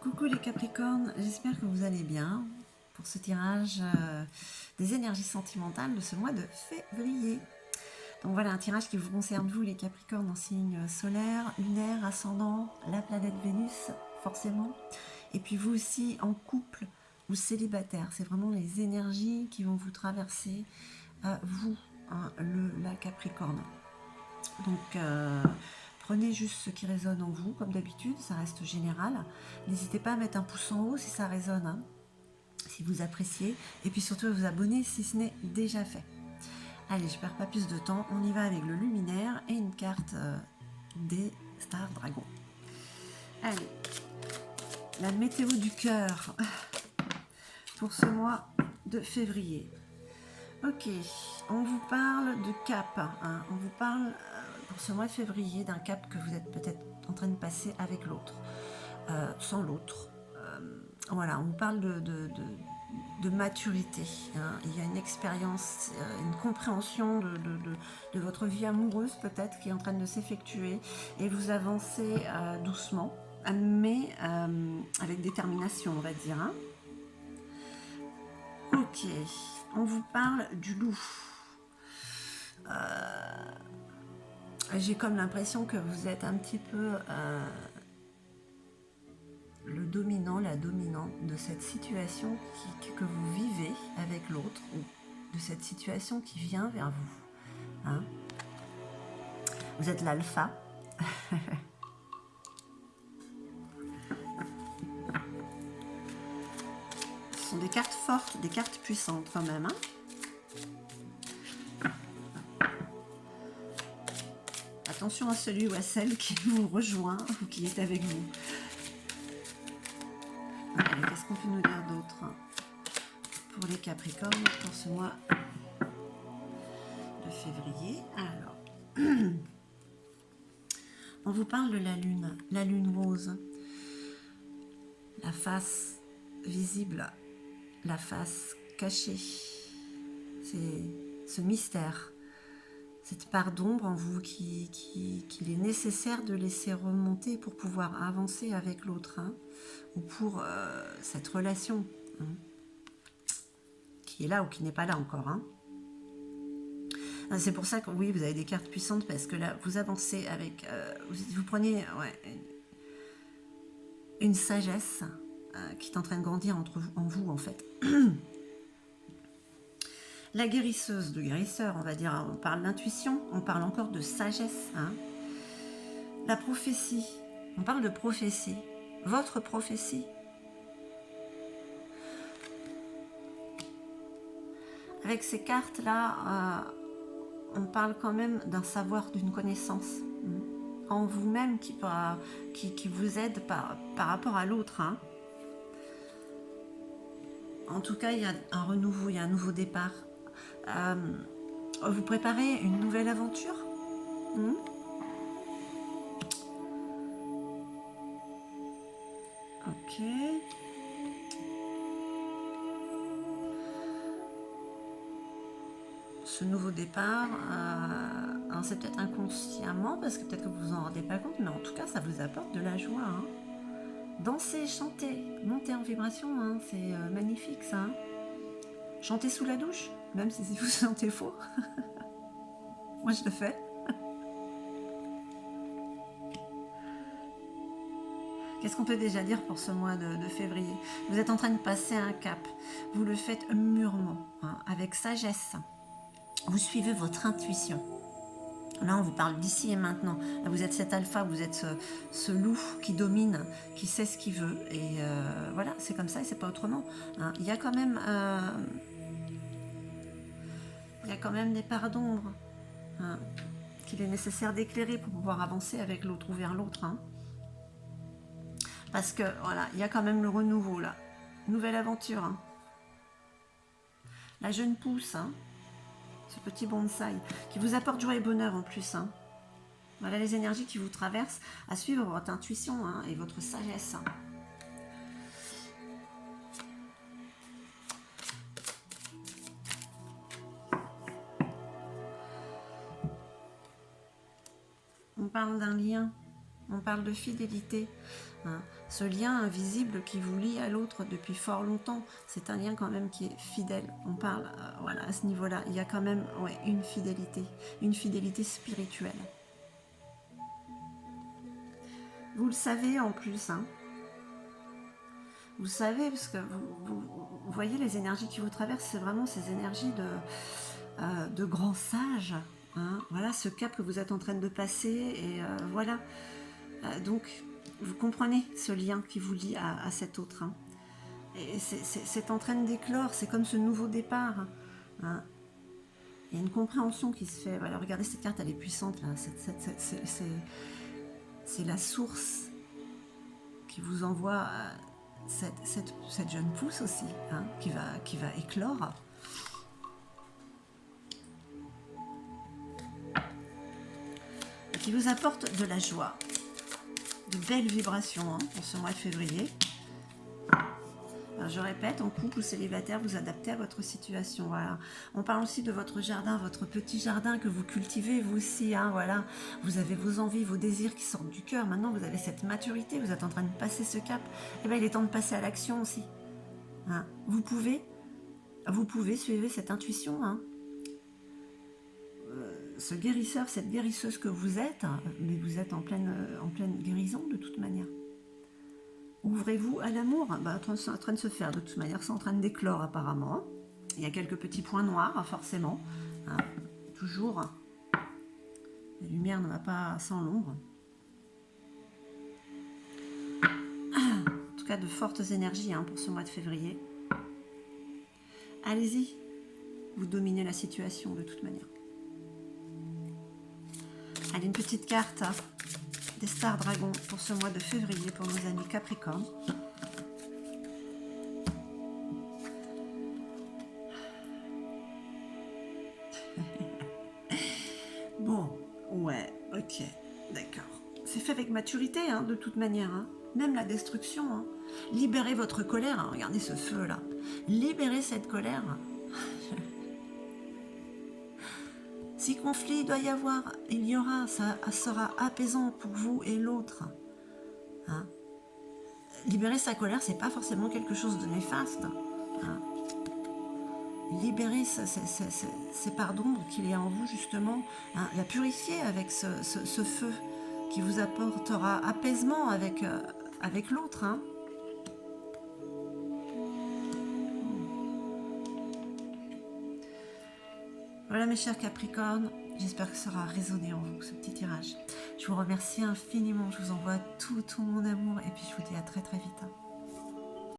Coucou les Capricornes, j'espère que vous allez bien pour ce tirage des énergies sentimentales de ce mois de février. Donc voilà un tirage qui vous concerne vous les Capricornes en signe solaire, lunaire, ascendant, la planète Vénus forcément, et puis vous aussi en couple ou célibataire. C'est vraiment les énergies qui vont vous traverser, vous, hein, la Capricorne. Donc prenez juste ce qui résonne en vous, comme d'habitude, ça reste général. N'hésitez pas à mettre un pouce en haut si ça résonne, hein, si vous appréciez. Et puis surtout à vous abonner si ce n'est déjà fait. Allez, je perds pas plus de temps, on y va avec le luminaire et une carte des Star Dragons. Allez, la météo du cœur pour ce mois de février. Ok, on vous parle de cap, hein. On vous parle pour ce mois de février d'un cap que vous êtes peut-être en train de passer avec l'autre, sans l'autre. Voilà, on vous parle de maturité, hein. Il y a une expérience, une compréhension de votre vie amoureuse peut-être qui est en train de s'effectuer et vous avancez doucement, mais avec détermination, on va dire, hein. Ok, on vous parle du loup. J'ai comme l'impression que vous êtes un petit peu le dominant, la dominante de cette situation que vous vivez avec l'autre, ou de cette situation qui vient vers vous, hein. Vous êtes l'alpha. Ce sont des cartes fortes, des cartes puissantes quand même, hein. Attention à celui ou à celle qui vous rejoint ou qui est avec vous. Allez, qu'est-ce qu'on peut nous dire d'autre pour les Capricornes pour ce mois de février? Alors, on vous parle de la lune rose, la face visible, la face cachée, c'est ce mystère, cette part d'ombre en vous qu'il est nécessaire de laisser remonter pour pouvoir avancer avec l'autre, hein, ou pour cette relation, hein, qui est là ou qui n'est pas là encore, hein. C'est pour ça que oui, vous avez des cartes puissantes parce que là, vous avancez avec, vous prenez une sagesse qui est en train de grandir en vous en fait. La guérisseuse, le guérisseur, on va dire, on parle d'intuition, on parle encore de sagesse, hein. La prophétie, on parle de prophétie, votre prophétie. Avec ces cartes-là, on parle quand même d'un savoir, d'une connaissance en vous-même qui vous aide par rapport à l'autre, hein. En tout cas, il y a un renouveau, il y a un nouveau départ. Vous préparez une nouvelle aventure, Ok. Ce nouveau départ, c'est peut-être inconsciemment, parce que peut-être que vous vous en rendez pas compte, mais en tout cas, ça vous apporte de la joie, hein. Dansez, chantez, montez en vibration, hein, c'est magnifique ça, hein. Chantez sous la douche, même si vous vous sentez faux. Moi, je le fais. Qu'est-ce qu'on peut déjà dire pour ce mois de février? Vous êtes en train de passer un cap. Vous le faites mûrement, hein, avec sagesse. Vous suivez votre intuition. Là, on vous parle d'ici et maintenant. Là, vous êtes cet alpha, vous êtes ce loup qui domine, qui sait ce qu'il veut. Et voilà, c'est comme ça et c'est pas autrement, hein. Il y a quand même des parts d'ombre, hein, qu'il est nécessaire d'éclairer pour pouvoir avancer avec l'autre ou vers l'autre, hein. Parce que voilà, il y a quand même le renouveau là. Nouvelle aventure, hein. La jeune pousse, hein, ce petit bonsaï, qui vous apporte joie et bonheur en plus, hein. Voilà les énergies qui vous traversent, à suivre votre intuition, hein, et votre sagesse, hein. On parle d'un lien, on parle de fidélité. Hein. Ce lien invisible qui vous lie à l'autre depuis fort longtemps, c'est un lien quand même qui est fidèle. On parle, voilà, à ce niveau-là, il y a quand même une fidélité spirituelle. Vous le savez en plus, hein. Vous savez, parce que vous voyez les énergies qui vous traversent, c'est vraiment ces énergies de grands sages. Hein. Voilà ce cap que vous êtes en train de passer, et voilà. Donc, vous comprenez ce lien qui vous lie à cet autre. Hein. Et c'est en train d'éclore, c'est comme ce nouveau départ. Hein. Il y a une compréhension qui se fait. Voilà, regardez, cette carte, elle est puissante, là. C'est la source qui vous envoie cette jeune pousse aussi, hein, qui va éclore. Et qui vous apporte de la joie, de belles vibrations, hein, pour ce mois de février. Alors, je répète, en couple ou célibataire, vous adaptez à votre situation. Voilà. On parle aussi de votre jardin, votre petit jardin que vous cultivez, vous aussi. Hein, voilà. Vous avez vos envies, vos désirs qui sortent du cœur. Maintenant, vous avez cette maturité, vous êtes en train de passer ce cap. Et bien, il est temps de passer à l'action aussi. Hein. Vous pouvez suivre cette intuition. Hein. Ce guérisseur, cette guérisseuse que vous êtes, mais vous êtes en pleine guérison de toute manière. Ouvrez-vous à l'amour, c'est en train de se faire de toute manière, c'est en train d'éclore apparemment. Il y a quelques petits points noirs, forcément. Hein, toujours, la lumière ne va pas sans l'ombre. En tout cas, de fortes énergies, hein, pour ce mois de février. Allez-y, vous dominez la situation de toute manière. Allez, une petite carte des stars dragons pour ce mois de février pour nos amis Capricorne. Bon, ouais, ok, d'accord. C'est fait avec maturité, hein, de toute manière. Hein. Même la destruction. Hein. Libérez votre colère. Hein. Regardez ce feu-là. Libérez cette colère. Si conflit il doit y avoir, il y aura, ça sera apaisant pour vous et l'autre. Hein. Libérer sa colère, c'est pas forcément quelque chose de néfaste. Hein. Libérer ces parts d'ombre qu'il y a en vous, justement, hein, la purifier avec ce feu qui vous apportera apaisement avec l'autre. Hein. Voilà mes chers Capricornes, j'espère que ça aura résonné en vous ce petit tirage. Je vous remercie infiniment, je vous envoie tout mon amour et puis je vous dis à très très vite.